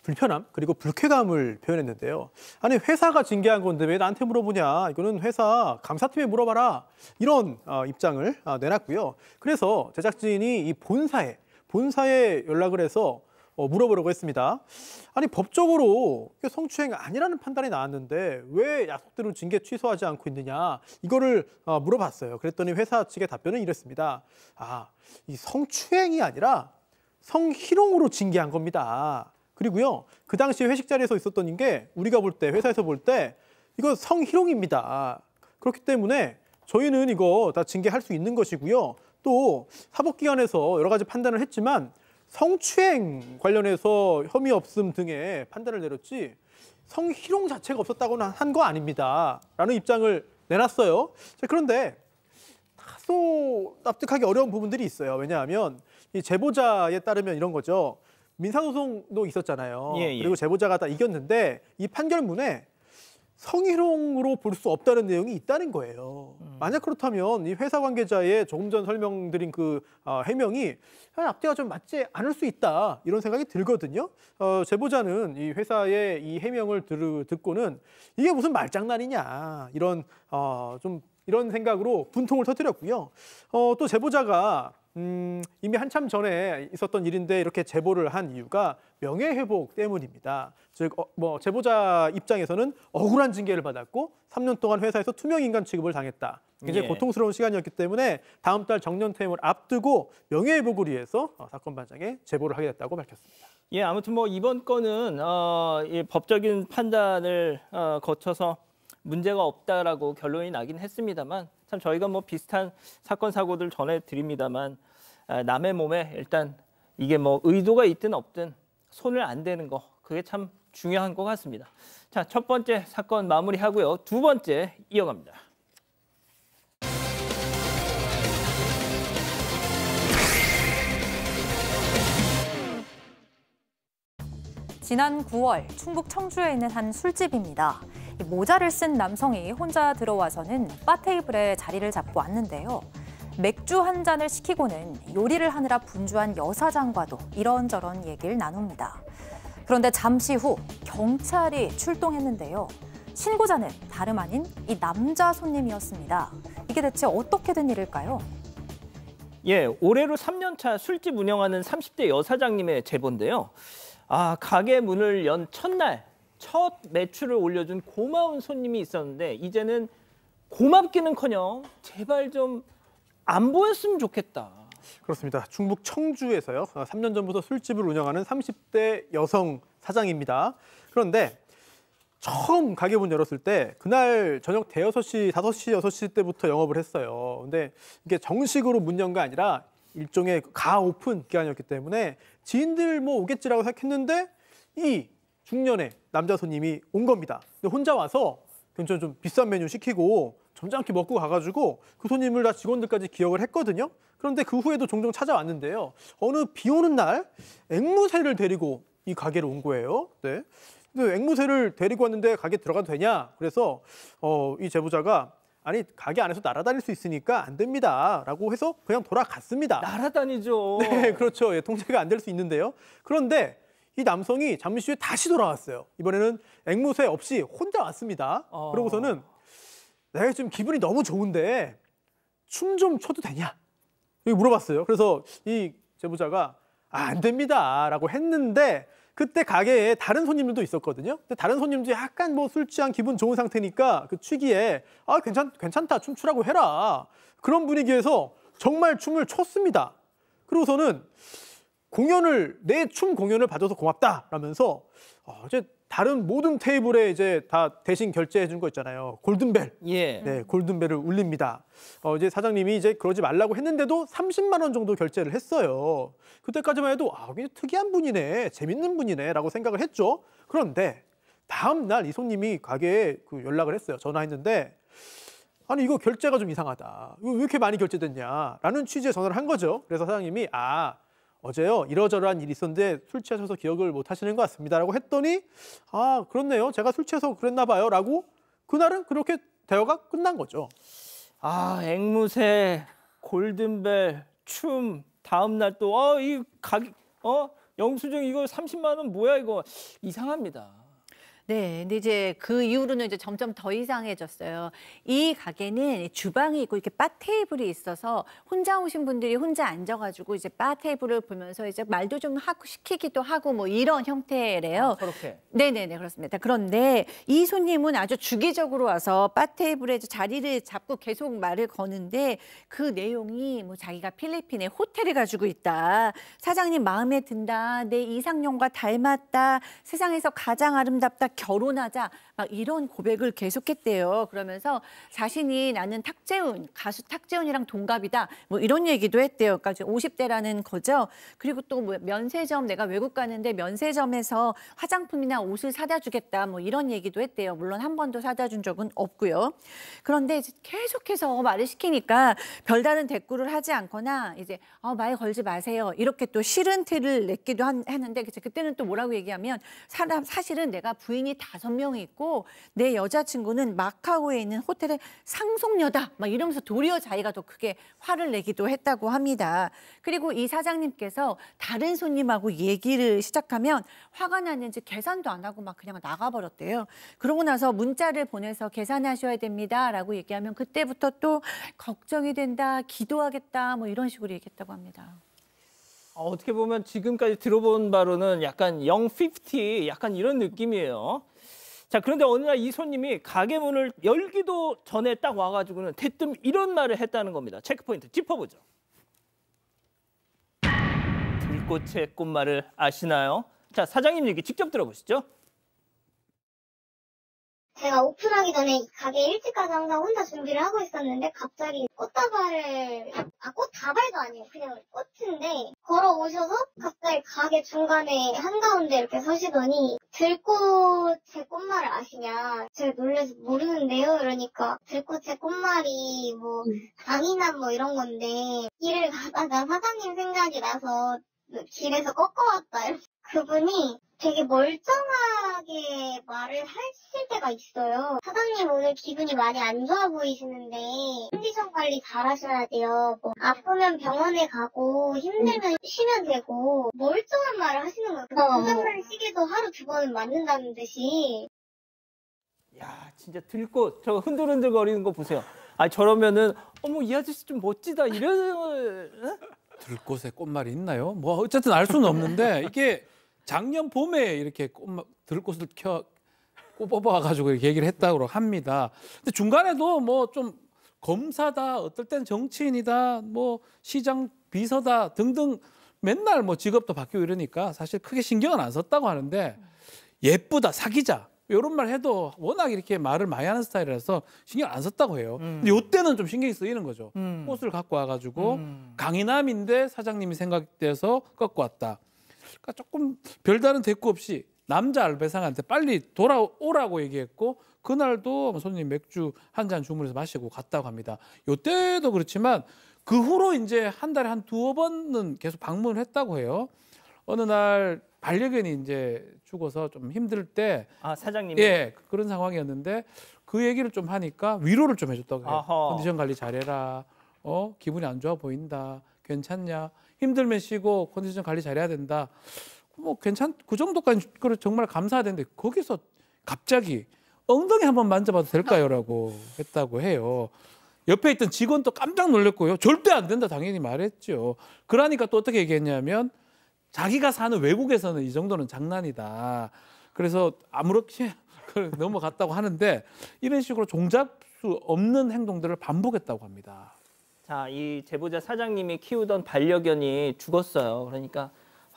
불편함 그리고 불쾌감을 표현했는데요. 아니 회사가 징계한 건데 왜 나한테 물어보냐. 이거는 회사 감사팀에 물어봐라. 이런 입장을 내놨고요. 그래서 제작진이 이 본사에 연락을 해서 물어보려고 했습니다. 아니 법적으로 성추행 아니라는 판단이 나왔는데 왜 약속대로 징계 취소하지 않고 있느냐 이거를 물어봤어요. 그랬더니 회사 측의 답변은 이랬습니다. 이 성추행이 아니라 성희롱으로 징계한 겁니다. 그리고요 그 당시 회식 자리에서 있었던 게 우리가 볼 때 회사에서 볼 때 이거 성희롱입니다. 그렇기 때문에 저희는 이거 다 징계할 수 있는 것이고요. 또 사법기관에서 여러 가지 판단을 했지만 성추행 관련해서 혐의 없음 등의 판단을 내렸지 성희롱 자체가 없었다고는 한 거 아닙니다. 라는 입장을 내놨어요. 자, 그런데 다소 납득하기 어려운 부분들이 있어요. 왜냐하면 이 제보자에 따르면 이런 거죠. 민사소송도 있었잖아요. 그리고 제보자가 다 이겼는데 이 판결문에 성희롱으로 볼 수 없다는 내용이 있다는 거예요. 만약 그렇다면 이 회사 관계자의 조금 전 설명드린 그 해명이 앞뒤가 좀 맞지 않을 수 있다 이런 생각이 들거든요. 제보자는 이 회사의 이 해명을 듣고는 이게 무슨 말장난이냐 이런 이런 생각으로 분통을 터뜨렸고요. 또 제보자가 이미 한참 전에 있었던 일인데 이렇게 제보를 한 이유가 명예회복 때문입니다. 즉 제보자 입장에서는 억울한 징계를 받았고 3년 동안 회사에서 투명인간 취급을 당했다. 굉장히 고통스러운 시간이었기 때문에 다음 달 정년퇴임을 앞두고 명예회복을 위해서 사건 반장에 제보를 하게 됐다고 밝혔습니다. 예, 아무튼 뭐 이번 건은 법적인 판단을 거쳐서 문제가 없다라고 결론이 나긴 했습니다만 참 저희가 뭐 비슷한 사건 사고들 전해드립니다만 남의 몸에 일단 이게 뭐 의도가 있든 없든 손을 안 대는 거 그게 참 중요한 것 같습니다. 자, 첫 번째 사건 마무리하고요. 두 번째 이어갑니다. 지난 9월 충북 청주에 있는 한 술집입니다. 이 모자를 쓴 남성이 혼자 들어와서는 바 테이블에 자리를 잡고 왔는데요. 맥주 한 잔을 시키고는 요리를 하느라 분주한 여사장과도 이런저런 얘기를 나눕니다. 그런데 잠시 후 경찰이 출동했는데요. 신고자는 다름 아닌 이 남자 손님이었습니다. 이게 대체 어떻게 된 일일까요? 예, 올해로 3년차 술집 운영하는 30대 여사장님의 제보인데요. 가게 문을 연 첫날 첫 매출을 올려준 고마운 손님이 있었는데 이제는 고맙기는커녕 제발 좀 안 보였으면 좋겠다. 그렇습니다. 충북 청주에서요. 3년 전부터 술집을 운영하는 30대 여성 사장입니다. 그런데 처음 가게 문 열었을 때 그날 저녁 대여섯 시, 5시, 6시 때부터 영업을 했어요. 근데 이게 정식으로 문 연 게 아니라 일종의 가오픈 기간이었기 때문에 지인들 뭐 오겠지라고 생각했는데 이 중년의 남자 손님이 온 겁니다. 근데 혼자 와서 괜찮은 좀 비싼 메뉴 시키고 점잖게 먹고 가가지고 그 손님을 다 직원들까지 기억을 했거든요. 그런데 그 후에도 종종 찾아왔는데요. 어느 비 오는 날 앵무새를 데리고 이 가게로 온 거예요. 네. 근데 앵무새를 데리고 왔는데 가게 들어가도 되냐? 그래서 이 제보자가 아니 가게 안에서 날아다닐 수 있으니까 안 됩니다 라고 해서 그냥 돌아갔습니다. 날아다니죠. 네, 그렇죠. 예, 통제가 안 될 수 있는데요. 그런데 이 남성이 잠시 후에 다시 돌아왔어요. 이번에는 앵무새 없이 혼자 왔습니다. 그러고서는 내가 지금 기분이 너무 좋은데 춤 좀 춰도 되냐? 이렇게 물어봤어요. 그래서 이 제보자가 안 됩니다 라고 했는데 그때 가게에 다른 손님들도 있었거든요. 근데 다른 손님들이 약간 뭐 술 취한 기분 좋은 상태니까 그 취기에 괜찮다 춤추라고 해라. 그런 분위기에서 정말 춤을 췄습니다. 그러고서는 내 춤 공연을 봐줘서 고맙다 라면서 이제 다른 모든 테이블에 이제 다 대신 결제해 준 거 있잖아요. 골든벨. 예. 네, 골든벨을 울립니다. 이제 사장님이 이제 그러지 말라고 했는데도 30만 원 정도 결제를 했어요. 그때까지만 해도 굉장히 특이한 분이네, 재밌는 분이네라고 생각을 했죠. 그런데 다음 날 이 손님이 가게에 연락을 했어요. 전화했는데 아니 이거 결제가 좀 이상하다. 이거 왜 이렇게 많이 결제됐냐라는 취지의 전화를 한 거죠. 그래서 사장님이 어제요 이러저러한 일이 있었는데 술 취하셔서 기억을 못 하시는 것 같습니다 라고 했더니 그렇네요. 제가 술 취해서 그랬나 봐요 라고 그날은 그렇게 대화가 끝난 거죠. 앵무새, 골든벨, 춤, 다음 날 또 이 가게 영수증 이거 30만 원 뭐야 이거 이상합니다. 네, 근데 이제 그 이후로는 이제 점점 더 이상해졌어요. 이 가게는 주방이 있고 이렇게 바 테이블이 있어서 혼자 오신 분들이 혼자 앉아가지고 이제 바 테이블을 보면서 이제 말도 좀 하고 시키기도 하고 뭐 이런 형태래요. 그렇게. 네네네, 그렇습니다. 그런데 이 손님은 아주 주기적으로 와서 바 테이블에 자리를 잡고 계속 말을 거는데 그 내용이 뭐 자기가 필리핀에 호텔을 가지고 있다. 사장님 마음에 든다. 내 이상형과 닮았다. 세상에서 가장 아름답다. 결혼하자 막 이런 고백을 계속했대요. 그러면서 자신이 나는 가수 탁재훈이랑 동갑이다. 뭐 이런 얘기도 했대요. 그러니까 50대라는 거죠. 그리고 또 뭐 면세점 내가 외국 가는데 면세점에서 화장품이나 옷을 사다 주겠다. 뭐 이런 얘기도 했대요. 물론 한 번도 사다 준 적은 없고요. 그런데 계속해서 말을 시키니까 별다른 대꾸를 하지 않거나 이제 말 걸지 마세요. 이렇게 또 싫은 티를 냈기도 하는데 그때는 또 뭐라고 얘기하면 사실은 내가 부인이 5명이 있고 내 여자친구는 마카오에 있는 호텔의 상속녀다. 막 이러면서 도리어 자기가 더 크게 화를 내기도 했다고 합니다. 그리고 이 사장님께서 다른 손님하고 얘기를 시작하면 화가 났는지 계산도 안 하고 막 그냥 나가버렸대요. 그러고 나서 문자를 보내서 계산하셔야 됩니다. 라고 얘기하면 그때부터 또 걱정이 된다, 기도하겠다 뭐 이런 식으로 얘기했다고 합니다. 어떻게 보면 지금까지 들어본 바로는 약간 영피프티 약간 이런 느낌이에요. 자, 그런데 어느 날 이 손님이 가게 문을 열기도 전에 딱 와가지고는 대뜸 이런 말을 했다는 겁니다. 체크포인트 짚어보죠. 들꽃의 꽃말을 아시나요? 자, 사장님 얘기 직접 들어보시죠. 제가 오픈하기 전에 가게 일찍 가서 항상 혼자 준비를 하고 있었는데 갑자기 꽃다발을 꽃다발도 아니에요. 그냥 꽃인데 걸어오셔서 갑자기 가게 중간에 한가운데 이렇게 서시더니 들꽃의 꽃말을 아시냐. 제가 놀라서 모르는데요. 이러니까 들꽃의 꽃말이 뭐 강인함 뭐 이런 건데 길을 가다가 사장님 생각이 나서 길에서 꺾어왔다. 그분이 되게 멀쩡하게 말을 하실 때가 있어요. 사장님 오늘 기분이 많이 안 좋아 보이시는데 컨디션 관리 잘 하셔야 돼요. 뭐 아프면 병원에 가고 힘들면 쉬면 되고 멀쩡한 말을 하시는 거예요. 고장난 시계도 하루 2번은 맞는다는 듯이. 야, 진짜 들꽃 저 흔들흔들 거리는 거 보세요. 아, 저러면은 어머 이 아저씨 좀 멋지다 이런. 들꽃에 꽃말이 있나요? 뭐 어쨌든 알 수는 없는데 이게 작년 봄에 이렇게 들꽃을 뽑아가지고 이렇게 얘기를 했다고 합니다. 근데 중간에도 뭐 좀 검사다, 어떨 땐 정치인이다, 뭐 시장 비서다 등등 맨날 뭐 직업도 바뀌고 이러니까 사실 크게 신경은 안 썼다고 하는데 예쁘다, 사귀자 이런 말 해도 워낙 이렇게 말을 많이 하는 스타일이라서 신경 안 썼다고 해요. 근데 이때는 좀 신경이 쓰이는 거죠. 꽃을 갖고 와가지고 강인함인데 사장님이 생각돼서 갖고 왔다. 그러니까 조금 별다른 대꾸 없이 남자 알바상한테 빨리 돌아오라고 얘기했고 그날도 손님 맥주 한 잔 주문해서 마시고 갔다고 합니다. 이때도 그렇지만 그 후로 이제 한 달에 한 2번은 계속 방문을 했다고 해요. 어느 날 반려견이 이제 죽어서 좀 힘들 때 사장님이 예, 그런 상황이었는데 그 얘기를 좀 하니까 위로를 좀 해줬다고 해요. 컨디션 관리 잘해라. 기분이 안 좋아 보인다. 괜찮냐? 힘들면 쉬고 컨디션 관리 잘해야 된다. 뭐 그 정도까지 정말 감사하는데 거기서 갑자기 엉덩이 한번 만져봐도 될까요?라고 했다고 해요. 옆에 있던 직원도 깜짝 놀랐고요. 절대 안 된다 당연히 말했죠. 그러니까 또 어떻게 얘기했냐면 자기가 사는 외국에서는 이 정도는 장난이다. 그래서 아무렇게 넘어갔다고 하는데 이런 식으로 종잡 수 없는 행동들을 반복했다고 합니다. 자, 이 제보자 사장님이 키우던 반려견이 죽었어요. 그러니까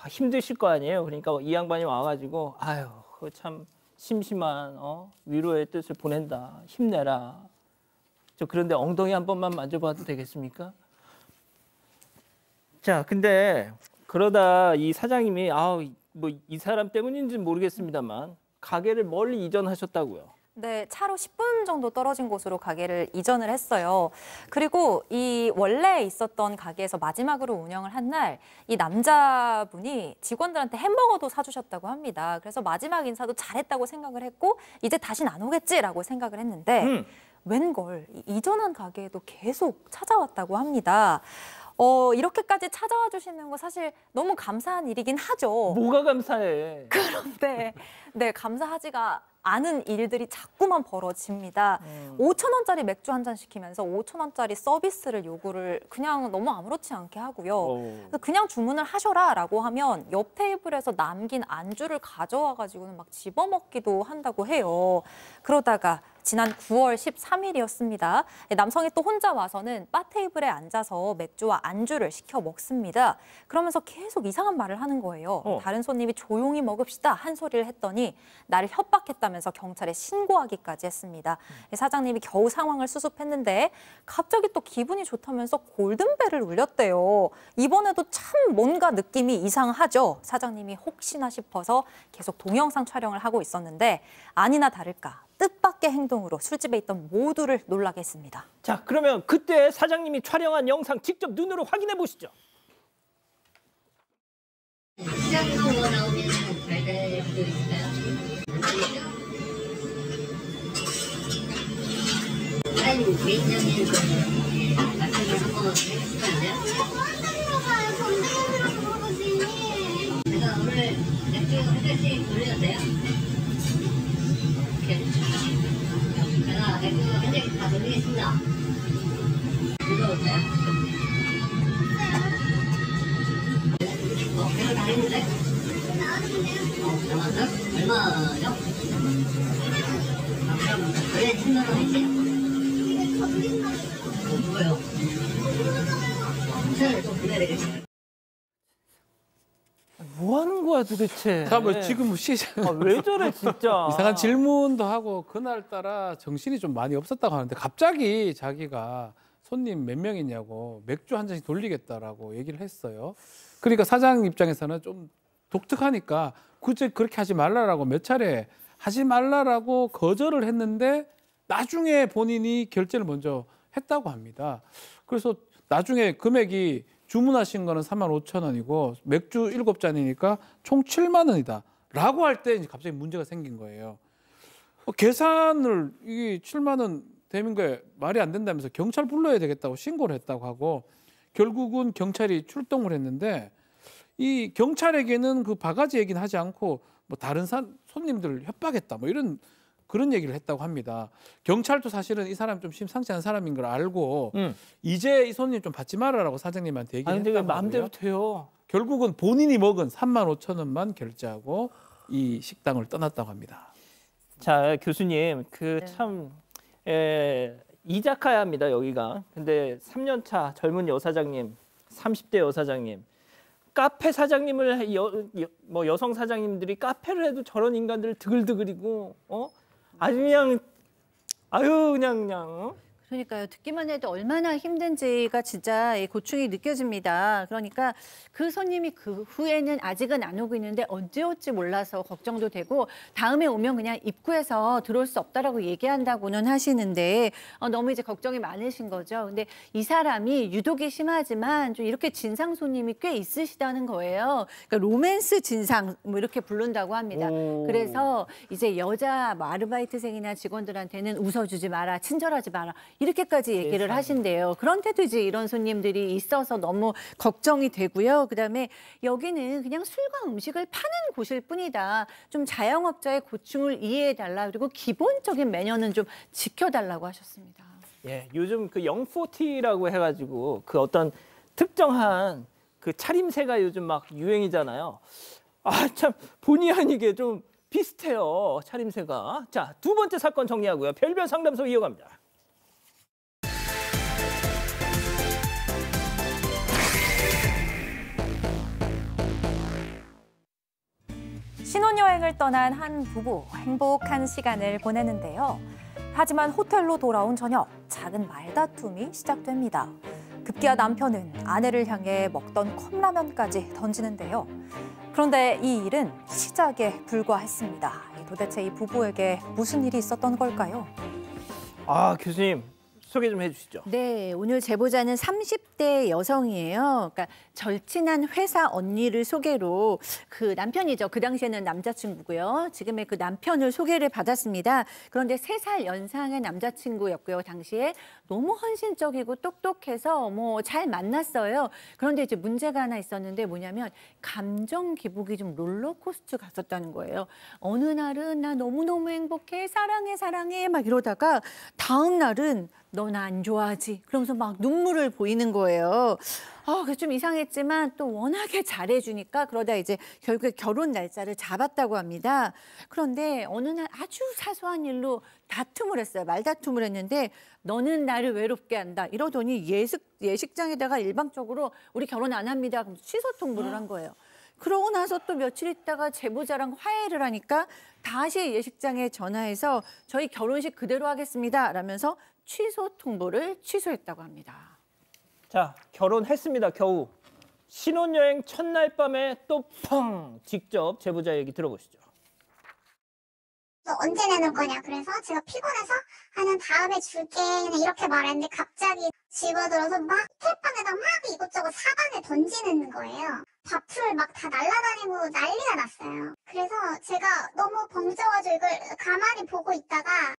힘드실 거 아니에요. 그러니까 이 양반이 와가지고 아유, 참 심심한 위로의 뜻을 보낸다. 힘내라. 저 그런데 엉덩이 한 번만 만져봐도 되겠습니까? 자, 근데 그러다 이 사장님이 뭐 이 사람 때문인지는 모르겠습니다만 가게를 멀리 이전하셨다고요. 네, 차로 10분 정도 떨어진 곳으로 가게를 이전을 했어요. 그리고 이 원래 있었던 가게에서 마지막으로 운영을 한 날 이 남자분이 직원들한테 햄버거도 사주셨다고 합니다. 그래서 마지막 인사도 잘했다고 생각을 했고 이제 다시는 안 오겠지라고 생각을 했는데 웬걸 이전한 가게에도 계속 찾아왔다고 합니다. 이렇게까지 찾아와 주시는 거 사실 너무 감사한 일이긴 하죠. 뭐가 감사해. 그런데 네, 감사하지가 않은 일들이 자꾸만 벌어집니다. 5,000원짜리 맥주 한 잔 시키면서 5,000원짜리 서비스를 요구를 그냥 너무 아무렇지 않게 하고요. 그냥 주문을 하셔라라고 하면 옆 테이블에서 남긴 안주를 가져와 가지고는 막 집어먹기도 한다고 해요. 그러다가 지난 9월 13일이었습니다. 남성이 또 혼자 와서는 바 테이블에 앉아서 맥주와 안주를 시켜 먹습니다. 그러면서 계속 이상한 말을 하는 거예요. 다른 손님이 조용히 먹읍시다 한 소리를 했더니 나를 협박했다면서 경찰에 신고하기까지 했습니다. 사장님이 겨우 상황을 수습했는데 갑자기 또 기분이 좋다면서 골든벨을 울렸대요. 이번에도 참 뭔가 느낌이 이상하죠. 사장님이 혹시나 싶어서 계속 동영상 촬영을 하고 있었는데 아니나 다를까 뜻밖의 행동으로 술집에 있던 모두를 놀라게 했습니다. 자, 그러면 그때 사장님이 촬영한 영상 직접 눈으로 확인해 보시죠. 시장에서 뭐 나오면 달달도 있을까요? 아니, 매니저님 말씀을 한번 해주시면 안 돼요? 제가 오늘 맥주 한 잔씩 돌려주세요. 제가 맥주 한 잔씩 다 돌리겠습니다. 무서우세요? 배를 다 했는데? 나왔어? 얼마죠? 그럼 그래 10만 원이지? 뭐요? 차를 또 보내야 되겠지? 뭐 하는 거야 도대체? 뭐 지금 왜 저래 진짜? 이상한 질문도 하고 그날따라 정신이 좀 많이 없었다고 하는데 갑자기 자기가 손님 몇 명이냐고 맥주 한 잔씩 돌리겠다라고 얘기를 했어요. 그러니까 사장 입장에서는 좀 독특하니까 굳이 그렇게 하지 말라라고 몇 차례 하지 말라라고 거절을 했는데 나중에 본인이 결제를 먼저 했다고 합니다. 그래서 나중에 금액이 주문하신 거는 35,000원이고 맥주 7잔이니까 총 7만 원이다. 라고 할 때 이제 갑자기 문제가 생긴 거예요. 계산을 이게 7만 원 되는 게 말이 안 된다면서 경찰 불러야 되겠다고 신고를 했다고 하고 결국은 경찰이 출동을 했는데 이 경찰에게는 그 바가지 얘기는 하지 않고 뭐 다른 손님들 협박했다 뭐 이런 그런 얘기를 했다고 합니다. 경찰도 사실은 이 사람 좀 심상치 않은 사람인 걸 알고 이제 이 손님 좀 받지 말아라고 사장님한테 얘기를 했다고 하고요. 마음대로 돼요. 결국은 본인이 먹은 35,000원만 결제하고 이 식당을 떠났다고 합니다. 자, 교수님, 참 이자카야입니다, 여기가. 근데 3년차 젊은 여사장님, 30대 여사장님, 카페 사장님을 뭐 여성 사장님들이 카페를 해도 저런 인간들 드글드글이고, 아주 그냥 그냥. 그러니까요. 듣기만 해도 얼마나 힘든지가 진짜 고충이 느껴집니다. 그러니까 그 손님이 그 후에는 아직은 안 오고 있는데 언제 올지 몰라서 걱정도 되고 다음에 오면 그냥 입구에서 들어올 수 없다라고 얘기한다고는 하시는데 너무 이제 걱정이 많으신 거죠. 근데 이 사람이 유독이 심하지만 좀 이렇게 진상 손님이 꽤 있으시다는 거예요. 그러니까 로맨스 진상 뭐 이렇게 부른다고 합니다. 그래서 이제 여자 뭐 아르바이트생이나 직원들한테는 웃어주지 마라, 친절하지 마라. 이렇게까지 얘기를 하신대요. 그런데도 이제 이런 손님들이 있어서 너무 걱정이 되고요. 그다음에 여기는 그냥 술과 음식을 파는 곳일 뿐이다. 좀 자영업자의 고충을 이해해달라. 그리고 기본적인 매너는 좀 지켜달라고 하셨습니다. 예, 요즘 그 영포티라고 해가지고 그 어떤 특정한 그 차림새가 요즘 막 유행이잖아요. 아, 참 본의 아니게 좀 비슷해요, 차림새가. 자, 두 번째 사건 정리하고요. 별별 상담소 이어갑니다. 신혼여행을 떠난 한 부부, 행복한 시간을 보내는데요. 하지만 호텔로 돌아온 저녁, 작은 말다툼이 시작됩니다. 급기야 남편은 아내를 향해 먹던 컵라면까지 던지는데요. 그런데 이 일은 시작에 불과했습니다. 도대체 이 부부에게 무슨 일이 있었던 걸까요? 아, 교수님. 소개 좀 해주시죠. 네, 오늘 제보자는 30대 여성이에요. 그러니까 절친한 회사 언니를 소개로 그 남편이죠. 그 당시에는 남자친구고요. 지금의 그 남편을 소개를 받았습니다. 그런데 3살 연상의 남자친구였고요. 당시에 너무 헌신적이고 똑똑해서 뭐 잘 만났어요. 그런데 이제 문제가 하나 있었는데 뭐냐면 감정 기복이 좀 롤러코스터 갔었다는 거예요. 어느 날은 나 너무너무 행복해, 사랑해, 사랑해 막 이러다가 다음 날은 너 나 안 좋아하지? 그러면서 막 눈물을 보이는 거예요. 그게 좀 이상했지만 또 워낙에 잘해주니까 그러다 이제 결국에 결혼 날짜를 잡았다고 합니다. 그런데 어느 날 아주 사소한 일로 다툼을 했어요. 말다툼을 했는데 너는 나를 외롭게 한다. 이러더니 예식장에다가 일방적으로 우리 결혼 안 합니다. 그럼 취소 통보를 한 거예요. 그러고 나서 또 며칠 있다가 제보자랑 화해를 하니까 다시 예식장에 전화해서 저희 결혼식 그대로 하겠습니다. 라면서 취소 통보를 취소했다고 합니다. 자, 결혼했습니다, 겨우. 신혼여행 첫날 밤에 또 펑! 직접 제보자 얘기 들어보시죠. 너 언제 내는 거냐? 그래서 제가 피곤해서 하는 다음에 줄게 이렇게 말했는데 갑자기 집어들어서 막 호텔방에다 막 이것저것 사방에 던지는 거예요. 밥풀 막 다 날아다니고 난리가 났어요. 그래서 제가 너무 벙쪄가지고 이걸 가만히 보고 있다가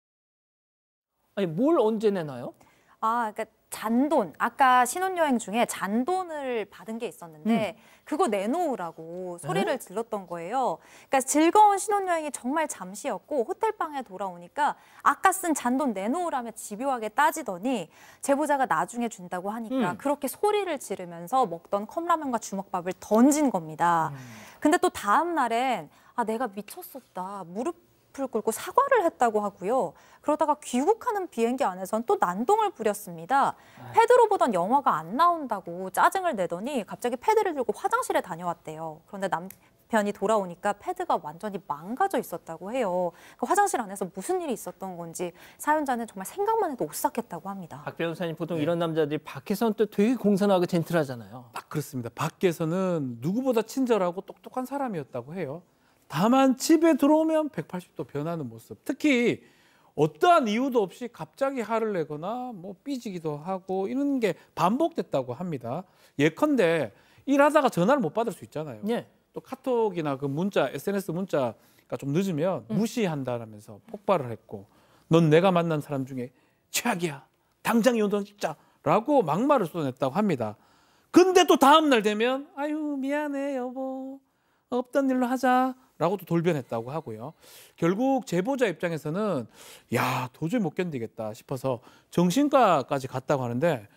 아니, 뭘 언제 내나요? 그러니까 잔돈, 아까 신혼여행 중에 잔돈을 받은 게 있었는데 그거 내놓으라고 소리를 질렀던 거예요. 그러니까 즐거운 신혼여행이 정말 잠시였고 호텔방에 돌아오니까 아까 쓴 잔돈 내놓으라며 집요하게 따지더니 제보자가 나중에 준다고 하니까 그렇게 소리를 지르면서 먹던 컵라면과 주먹밥을 던진 겁니다. 근데 또 다음 날엔 내가 미쳤었다. 무릎을 꿇고 사과를 했다고 하고요. 그러다가 귀국하는 비행기 안에선 또 난동을 부렸습니다. 패드로 보던 영화가 안 나온다고 짜증을 내더니 갑자기 패드를 들고 화장실에 다녀왔대요. 그런데 남편이 돌아오니까 패드가 완전히 망가져 있었다고 해요. 그 화장실 안에서 무슨 일이 있었던 건지 사연자는 정말 생각만 해도 오싹했다고 합니다. 박 변호사님, 보통 이런 남자들이 밖에서는 또 되게 공손하고 젠틀하잖아요. 그렇습니다. 밖에서는 누구보다 친절하고 똑똑한 사람이었다고 해요. 다만 집에 들어오면 180도 변하는 모습. 특히 어떠한 이유도 없이 갑자기 화를 내거나 뭐 삐지기도 하고 이런 게 반복됐다고 합니다. 예컨대 일하다가 전화를 못 받을 수 있잖아요. 네. 또 카톡이나 그 문자, SNS 문자가 좀 늦으면 무시한다라면서 폭발을 했고, 넌 내가 만난 사람 중에 최악이야. 당장 이혼 시키자라고 막말을 쏟아냈다고 합니다. 근데 또 다음 날 되면 아유 미안해 여보, 없던 일로 하자라고 또 돌변했다고 하고요. 결국 제보자 입장에서는 야 도저히 못 견디겠다 싶어서 정신과까지 갔다고 하는데,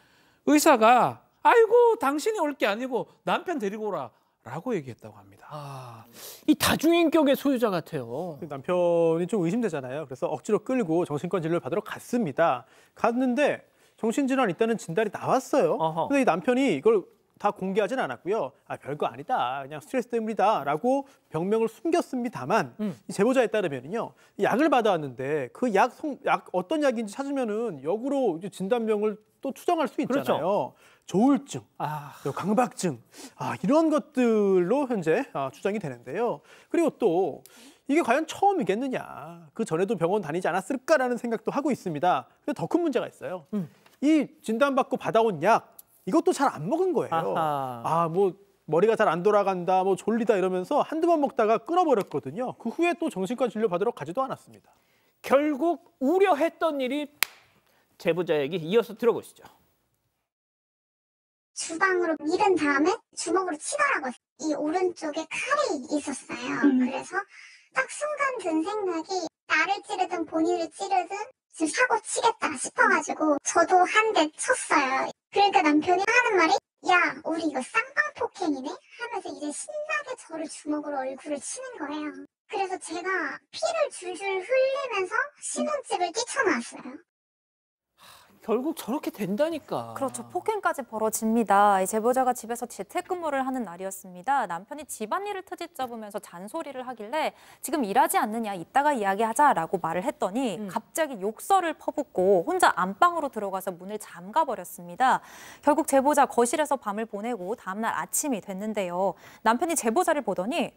의사가 아이고 당신이 올 게 아니고 남편 데리고 오라라고 얘기했다고 합니다. 이 다중인격의 소유자 같아요. 남편이 좀 의심되잖아요. 그래서 억지로 끌고 정신과 진료를 받으러 갔습니다. 갔는데 정신질환 있다는 진단이 나왔어요. 근데 이 남편이 이걸 다 공개하진 않았고요. 별거 아니다. 그냥 스트레스 때문이다라고 병명을 숨겼습니다만 이 제보자에 따르면요, 약을 받아왔는데 그 약 어떤 약인지 찾으면은 역으로 이제 진단명을 또 추정할 수 있잖아요. 그렇죠. 조울증, 강박증, 이런 것들로 현재 추정이 되는데요. 그리고 또 이게 과연 처음이겠느냐? 그 전에도 병원 다니지 않았을까라는 생각도 하고 있습니다. 근데 더 큰 문제가 있어요. 이 진단받고 받아온 약, 이것도 잘 안 먹은 거예요. 뭐 머리가 잘 안 돌아간다, 뭐 졸리다 이러면서 한두 번 먹다가 끊어버렸거든요. 그 후에 또 정신과 진료 받으러 가지도 않았습니다. 결국 우려했던 일이 제보자 얘기 이어서 들어보시죠. 주방으로 밀은 다음에 주먹으로 치더라고요. 이 오른쪽에 칼이 있었어요. 그래서 딱 순간 든 생각이 나를 찌르든 본인을 찌르든 지금 사고 치겠다 싶어가지고 저도 한 대 쳤어요. 그러니까 남편이 하는 말이 야 우리 이거 쌍방폭행이네 하면서 이제 신나게 저를 주먹으로 얼굴을 치는 거예요. 그래서 제가 피를 줄줄 흘리면서 신혼집을 뛰쳐나왔어요. 결국 저렇게 된다니까. 그렇죠. 폭행까지 벌어집니다. 이 제보자가 집에서 재택근무를 하는 날이었습니다. 남편이 집안일을 트집 잡으면서 잔소리를 하길래 지금 일하지 않느냐, 이따가 이야기하자라고 말을 했더니 갑자기 욕설을 퍼붓고 혼자 안방으로 들어가서 문을 잠가버렸습니다. 결국 제보자 거실에서 밤을 보내고 다음날 아침이 됐는데요. 남편이 제보자를 보더니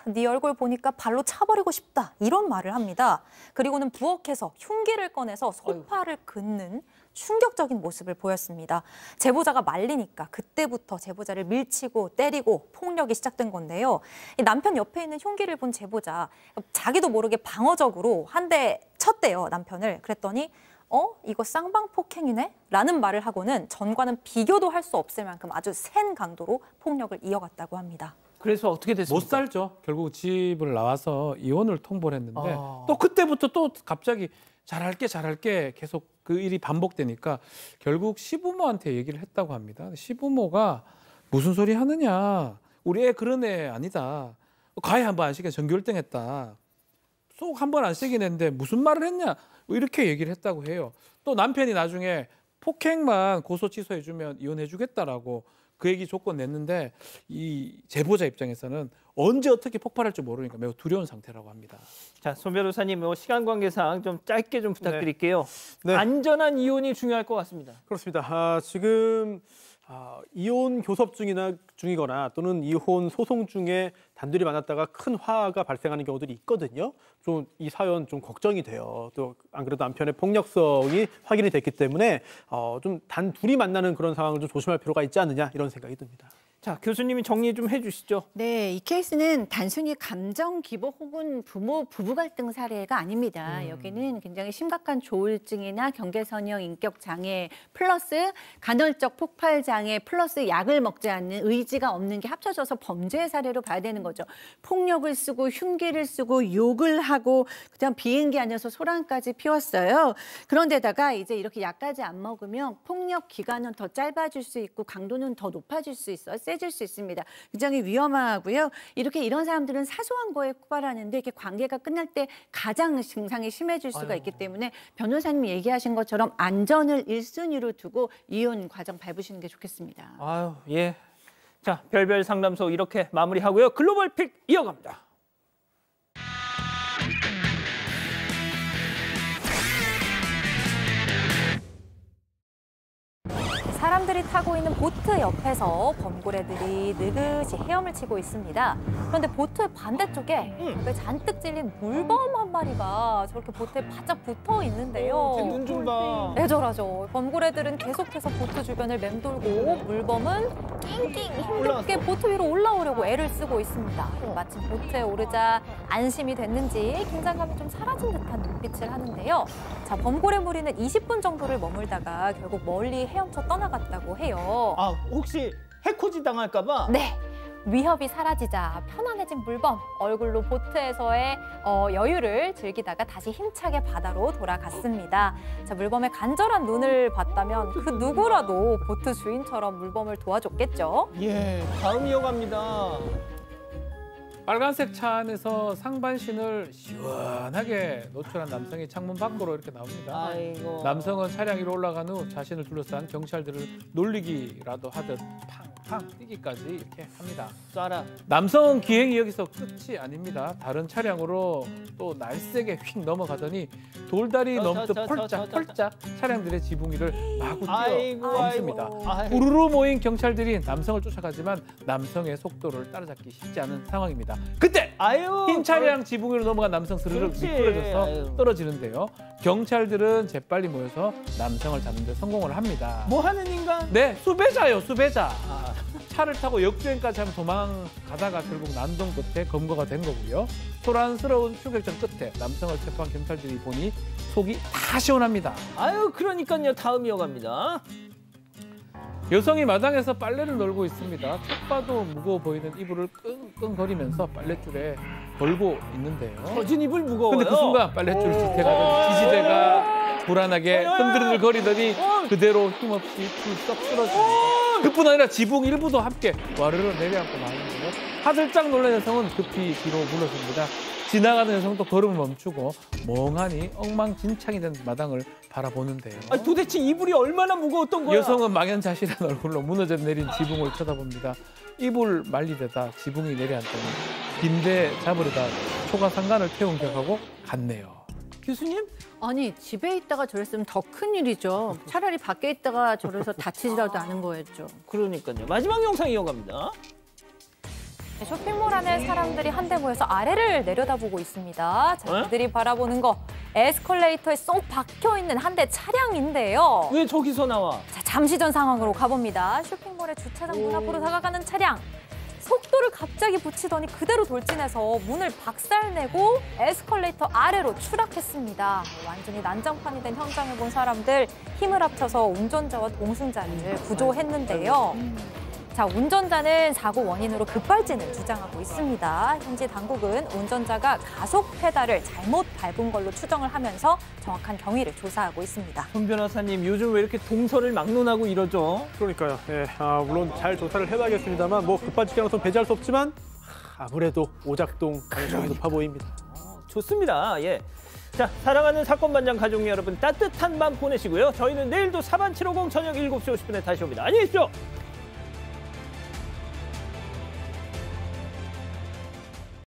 네 얼굴 보니까 발로 차버리고 싶다 이런 말을 합니다. 그리고는 부엌에서 흉기를 꺼내서 소파를 긋는 충격적인 모습을 보였습니다. 제보자가 말리니까 그때부터 제보자를 밀치고 때리고 폭력이 시작된 건데요. 이 남편 옆에 있는 흉기를 본 제보자, 자기도 모르게 방어적으로 한 대 쳤대요, 남편을. 그랬더니 이거 쌍방폭행이네? 라는 말을 하고는 전과는 비교도 할 수 없을 만큼 아주 센 강도로 폭력을 이어갔다고 합니다. 그래서 어떻게 됐습니까? 못 살죠. 결국 집을 나와서 이혼을 통보를 했는데 또 그때부터 또 갑자기 잘할게 계속 그 일이 반복되니까 결국 시부모한테 얘기를 했다고 합니다. 시부모가 무슨 소리 하느냐. 우리 애 그런 애 아니다. 과외 한 번 안 시켜 전교 1등 했다. 쏙 한 번 안 시키긴 했는데 무슨 말을 했냐. 이렇게 얘기를 했다고 해요. 또 남편이 나중에 폭행만 고소 취소해주면 이혼해주겠다라고 그 얘기 조건 냈는데 이 제보자 입장에서는 언제 어떻게 폭발할지 모르니까 매우 두려운 상태라고 합니다. 자, 손 변호사님, 시간 관계상 좀 짧게 좀 부탁드릴게요. 네. 안전한 이혼이 중요할 것 같습니다. 그렇습니다. 지금 이혼 교섭 중이거나 또는 이혼 소송 중에 단둘이 만났다가 큰 화가 발생하는 경우들이 있거든요. 좀 이 사연 좀 걱정이 돼요. 또 안 그래도 남편의 폭력성이 확인이 됐기 때문에 좀 단둘이 만나는 그런 상황을 좀 조심할 필요가 있지 않느냐 이런 생각이 듭니다. 자, 교수님이 정리 좀 해주시죠. 네, 이 케이스는 단순히 감정 기복 혹은 부부 갈등 사례가 아닙니다. 여기는 굉장히 심각한 조울증이나 경계선형 인격 장애 플러스 간헐적 폭발 장애 플러스 약을 먹지 않는 의지가 없는 게 합쳐져서 범죄 사례로 봐야 되는 거죠. 폭력을 쓰고 흉기를 쓰고 욕을 하고 그다음 비행기 안에서 소란까지 피웠어요. 그런데다가 이제 이렇게 약까지 안 먹으면 폭력 기간은 더 짧아질 수 있고 강도는 더 높아질 수 있어요. 세질 수 있습니다. 굉장히 위험하고요. 이런 사람들은 사소한 거에 폭발하는데 이렇게 관계가 끝날 때 가장 증상이 심해질 수가 있기 때문에 변호사님이 얘기하신 것처럼 안전을 1순위로 두고 이혼 과정 밟으시는 게 좋겠습니다. 아유, 예. 자, 별별 상담소 이렇게 마무리하고요. 글로벌 픽 이어갑니다. 사람들이 타고 있는 보트 옆에서 범고래들이 느긋이 헤엄을 치고 있습니다. 그런데 보트의 반대쪽에 벽에 잔뜩 찔린 물범 한 마리가 저렇게 보트에 바짝 붙어 있는데요. 눈 좀 봐. 애절하죠. 범고래들은 계속해서 보트 주변을 맴돌고 물범은 낑낑 힘겹게 보트 위로 올라오려고 애를 쓰고 있습니다. 마침 보트에 오르자 안심이 됐는지 긴장감이 좀 사라진 듯한 눈빛을 하는데요. 자, 범고래 무리는 20분 정도를 머물다가 결국 멀리 헤엄쳐 떠나갔다고 해요. 아, 혹시 해코지 당할까 봐? 네. 위협이 사라지자 편안해진 물범, 얼굴로 보트에서의 여유를 즐기다가 다시 힘차게 바다로 돌아갔습니다. 자, 물범의 간절한 눈을 봤다면 그 누구라도 보트 주인처럼 물범을 도와줬겠죠. 예, 다음 이어갑니다. 빨간색 차 안에서 상반신을 시원하게 노출한 남성이 창문 밖으로 이렇게 나옵니다. 아이고. 남성은 차량 위로 올라간 후 자신을 둘러싼 경찰들을 놀리기라도 하듯 팡팡 뛰기까지 이렇게 합니다. 쏴라. 남성은 기행이 여기서 끝이 아닙니다. 다른 차량으로 또 날쌔게 휙 넘어가더니 돌다리 넘듯 펄짝펄짝 차량들의 지붕 위를 마구 뛰어넘습니다. 우르르 모인 경찰들이 남성을 쫓아가지만 남성의 속도를 따라잡기 쉽지 않은 상황입니다. 그때 흰 차량 지붕 위로 넘어간 남성 스르륵 미끄러져서 떨어지는데요. 경찰들은 재빨리 모여서 남성을 잡는 데 성공을 합니다. 뭐 하는 인간? 네, 수배자요, 수배자. 차를 타고 역주행까지 하면 도망가다가 결국 난동 끝에 검거가 된 거고요. 소란스러운 추격전 끝에 남성을 체포한 경찰들이 보니 속이 다 시원합니다. 아유, 그러니까요. 다음 이어갑니다. 여성이 마당에서 빨래를 널고 있습니다. 딱 봐도 무거워 보이는 이불을 끙끙거리면서 빨랫줄에 걸고 있는데요. 젖은 이불 무거워요. 근데 그 순간 빨랫줄 지탱하던 지지대가 불안하게 흔들흔들거리더니 그대로 힘없이 풀썩 쓰러집니다. 그뿐 아니라 지붕 일부도 함께 와르르 내려앉고 마는데요. 화들짝 놀란 여성은 급히 뒤로 물러섭니다. 지나가는 여성도 걸음을 멈추고 멍하니 엉망진창이 된 마당을 바라보는데요. 아니, 도대체 이불이 얼마나 무거웠던 거야? 여성은 망연자실한 얼굴로 무너져 내린 지붕을 쳐다봅니다. 이불 말리대다 지붕이 내려앉더니 빈대 잡으려다 초가상간을 태운 격하고 갔네요. 교수님? 아니, 집에 있다가 저랬으면 더 큰일이죠. 차라리 밖에 있다가 저래서 다치지라도 않은 거였죠. 그러니까요. 마지막 영상 이어갑니다. 쇼핑몰 안에 사람들이 한데 모여서 아래를 내려다보고 있습니다. 자, 그들이 바라보는 거 에스컬레이터에 쏙 박혀있는 한 대 차량인데요. 왜 저기서 나와? 자, 잠시 전 상황으로 가봅니다. 쇼핑몰의 주차장 문 앞으로 다가가는 차량. 속도를 갑자기 붙이더니 그대로 돌진해서 문을 박살내고 에스컬레이터 아래로 추락했습니다. 완전히 난장판이 된 현장을 본 사람들 힘을 합쳐서 운전자와 동승자를 구조했는데요. 자, 운전자는 사고 원인으로 급발진을 주장하고 있습니다. 현지 당국은 운전자가 가속 페달을 잘못 밟은 걸로 추정을 하면서 정확한 경위를 조사하고 있습니다. 손 변호사님, 요즘 왜 이렇게 동서를 막론하고 이러죠? 그러니까요. 예, 물론 잘 조사를 해봐야겠습니다만 뭐 급발진 가능성 배제할 수 없지만 아무래도 오작동 가능성이 높아 보입니다. 좋습니다. 예. 자, 사랑하는 사건 반장 가족 여러분, 따뜻한 밤 보내시고요. 저희는 내일도 4반 750 저녁 7시 50분에 다시 옵니다. 안녕히 계십시오.